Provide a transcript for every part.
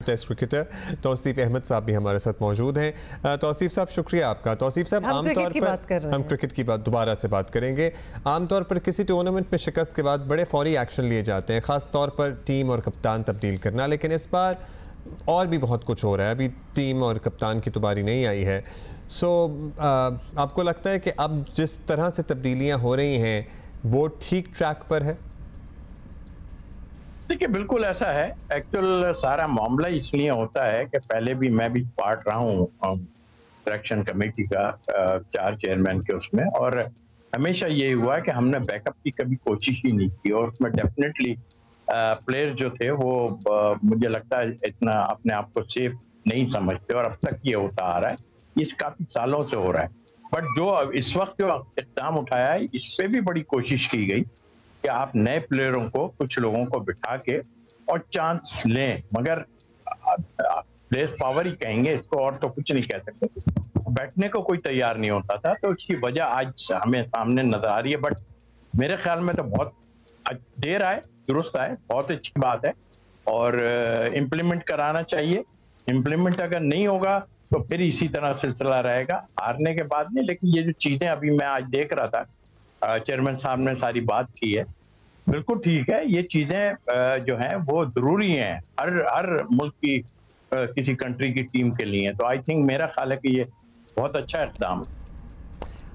Test cricketer Tausif Ahmad साहब भी हमारे साथ मौजूद हैं। तौसीफ साहब शुक्रिया आपका। तौसीफ साहब, आमतौर पर हम क्रिकेट की बात दोबारा से बात करेंगे। आमतौर पर किसी टूर्नामेंट में शिकस्त के बाद बड़े फौरी एक्शन लिए जाते हैं, ख़ास तौर पर टीम और कप्तान तब्दील करना, लेकिन इस बार और भी बहुत कुछ हो रहा है। अभी टीम और कप्तान की तो बारी नहीं आई है। आपको लगता है कि अब जिस तरह से तब्दीलियाँ हो रही हैं बोर्ड ठीक ट्रैक पर है? देखिए, बिल्कुल ऐसा है। एक्चुअल सारा मामला इसलिए होता है कि पहले भी मैं भी पार्ट रहा हूँ सिलेक्शन कमेटी का, 4 चेयरमैन के उसमें, और हमेशा ये हुआ है कि हमने बैकअप की कभी कोशिश ही नहीं की, और उसमें डेफिनेटली प्लेयर्स जो थे वो मुझे लगता है इतना अपने आप को सेफ नहीं समझते, और अब तक ये होता आ रहा है। इस काफी सालों से हो रहा है। बट जो इस वक्त जो इक़दाम उठाया है, इस पे भी बड़ी कोशिश की गई कि आप नए प्लेयरों को, कुछ लोगों को बिठा के और चांस लें, मगर प्लेस पावर ही कहेंगे इसको, और तो कुछ नहीं कह सकते। बैठने को कोई तैयार नहीं होता था, तो उसकी वजह आज हमें सामने नजर आ रही है। बट मेरे ख्याल में तो बहुत देर आए दुरुस्त आए, बहुत अच्छी बात है, और इम्प्लीमेंट कराना चाहिए। इम्प्लीमेंट अगर नहीं होगा तो फिर इसी तरह सिलसिला रहेगा, हारने के बाद नहीं। लेकिन ये जो चीजें अभी मैं आज देख रहा था, चेयरमैन साहब ने सारी बात की है, बिल्कुल ठीक है। ये चीजें जो हैं वो जरूरी हैं हर मुल्क की किसी कंट्री की टीम के लिए। तो आई थिंक मेरा ख्याल है कि ये बहुत अच्छा इक़दाम है।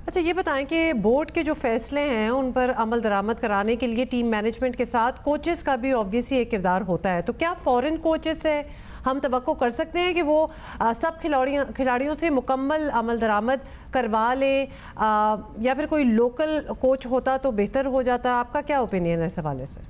अच्छा, ये बताएं कि बोर्ड के जो फैसले हैं उन पर अमल दरामद कराने के लिए टीम मैनेजमेंट के साथ कोचेस का भी ऑब्वियसली एक किरदार होता है, तो क्या फॉरेन कोचेस से हम तवक्को कर सकते हैं कि वो सब खिलाड़ियों से मुकम्मल अमल दरामद करवा ले, या फिर कोई लोकल कोच होता तो बेहतर हो जाता? आपका क्या ओपिनियन है इस हवाले से?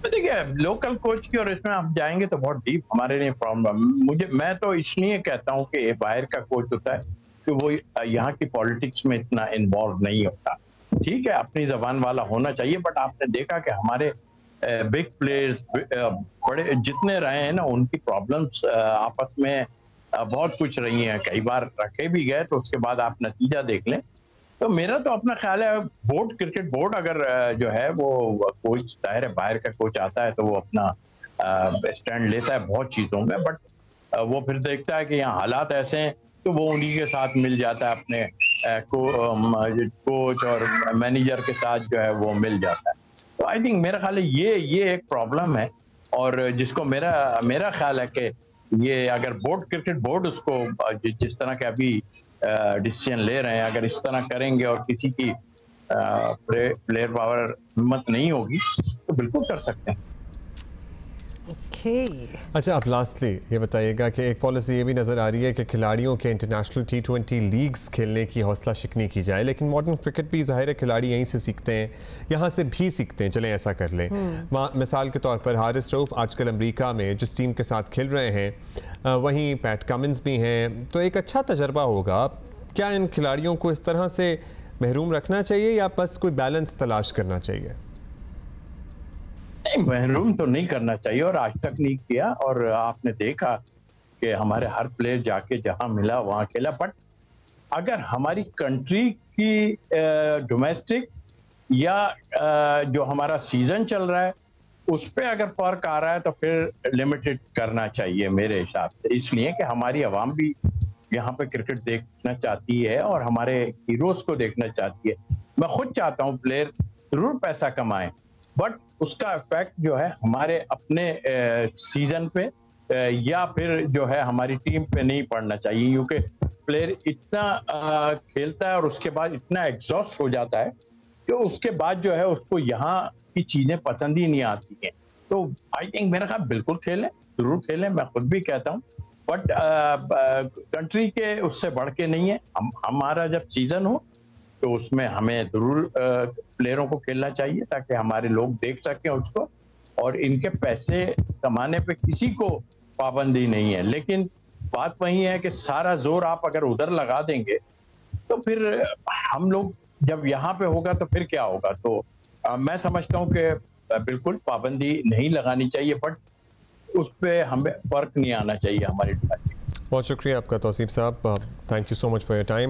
देखिए, लोकल कोच की और इसमें हम जाएंगे तो बहुत डीप हमारे लिए प्रॉब्लम। मैं तो इसलिए कहता हूँ कि बाहर का कोच होता है कि वो यहाँ की पॉलिटिक्स में इतना इन्वॉल्व नहीं होता। ठीक है, अपनी जबान वाला होना चाहिए, बट आपने देखा कि हमारे बिग प्लेयर्स बड़े जितने रहे हैं ना, उनकी प्रॉब्लम्स आपस में बहुत कुछ रही हैं। कई बार रखे भी गए, तो उसके बाद आप नतीजा देख लें। तो मेरा तो अपना ख्याल है, बोर्ड, क्रिकेट बोर्ड अगर जो है वो कोच, जाहिर है बाहर का कोच आता है तो वो अपना स्टैंड लेता है बहुत चीज़ों में, बट वो फिर देखता है कि यहाँ हालात ऐसे हैं तो वो उन्हीं के साथ मिल जाता है, अपने कोच और मैनेजर के साथ जो है वो मिल जाता है। तो आई थिंक मेरा ख्याल है ये एक प्रॉब्लम है, और जिसको मेरा ख्याल है कि ये अगर बोर्ड, क्रिकेट बोर्ड उसको जिस तरह के अभी डिसीजन ले रहे हैं, अगर इस तरह करेंगे और किसी की प्लेयर पावर हिम्मत नहीं होगी तो बिल्कुल कर सकते हैं। अच्छा, आप लास्टली ये बताइएगा कि एक पॉलिसी ये भी नज़र आ रही है कि खिलाड़ियों के इंटरनेशनल T20 लीग्स खेलने की हौसला शिकनी की जाए, लेकिन मॉडर्न क्रिकेट भी ज़ाहिर है खिलाड़ी यहीं से सीखते हैं, यहाँ से भी सीखते हैं, चलें ऐसा कर लें। मिसाल के तौर पर हारिस रऊफ आजकल अमेरिका में जिस टीम के साथ खेल रहे हैं, वहीं पैट कमिंस भी हैं, तो एक अच्छा तजर्बा होगा। क्या इन खिलाड़ियों को इस तरह से महरूम रखना चाहिए या बस कोई बैलेंस तलाश करना चाहिए? महरूम तो नहीं करना चाहिए, और आज तक नहीं किया। और आपने देखा कि हमारे हर प्लेयर जाके जहां मिला वहां खेला। बट अगर हमारी कंट्री की डोमेस्टिक या जो हमारा सीजन चल रहा है उस पे अगर फर्क आ रहा है तो फिर लिमिटेड करना चाहिए मेरे हिसाब से, इसलिए कि हमारी आवाम भी यहाँ पे क्रिकेट देखना चाहती है और हमारे हीरोज को देखना चाहती है। मैं खुद चाहता हूँ प्लेयर जरूर पैसा कमाएं, बट उसका इफेक्ट जो है हमारे अपने सीजन पे या फिर जो है हमारी टीम पे नहीं पड़ना चाहिए, क्योंकि प्लेयर इतना खेलता है और उसके बाद इतना एग्जॉस्ट हो जाता है कि उसके बाद जो है उसको यहाँ की चीजें पसंद ही नहीं आती हैं। तो आई थिंक मेरा ख्याल बिल्कुल खेलें, जरूर खेलें, मैं खुद भी कहता हूँ, बट कंट्री के उससे बढ़ के नहीं है। हमारा जब सीजन हो तो उसमें हमें जरूर प्लेयरों को खेलना चाहिए ताकि हमारे लोग देख सकें उसको, और इनके पैसे कमाने पे किसी को पाबंदी नहीं है। लेकिन बात वही है कि सारा जोर आप अगर उधर लगा देंगे तो फिर हम लोग जब यहाँ पे होगा तो फिर क्या होगा। तो मैं समझता हूँ कि बिल्कुल पाबंदी नहीं लगानी चाहिए, बट उस पर हमें फर्क नहीं आना चाहिए हमारी। बहुत शुक्रिया आपका तौसीफ साहब, thank you so much for your time.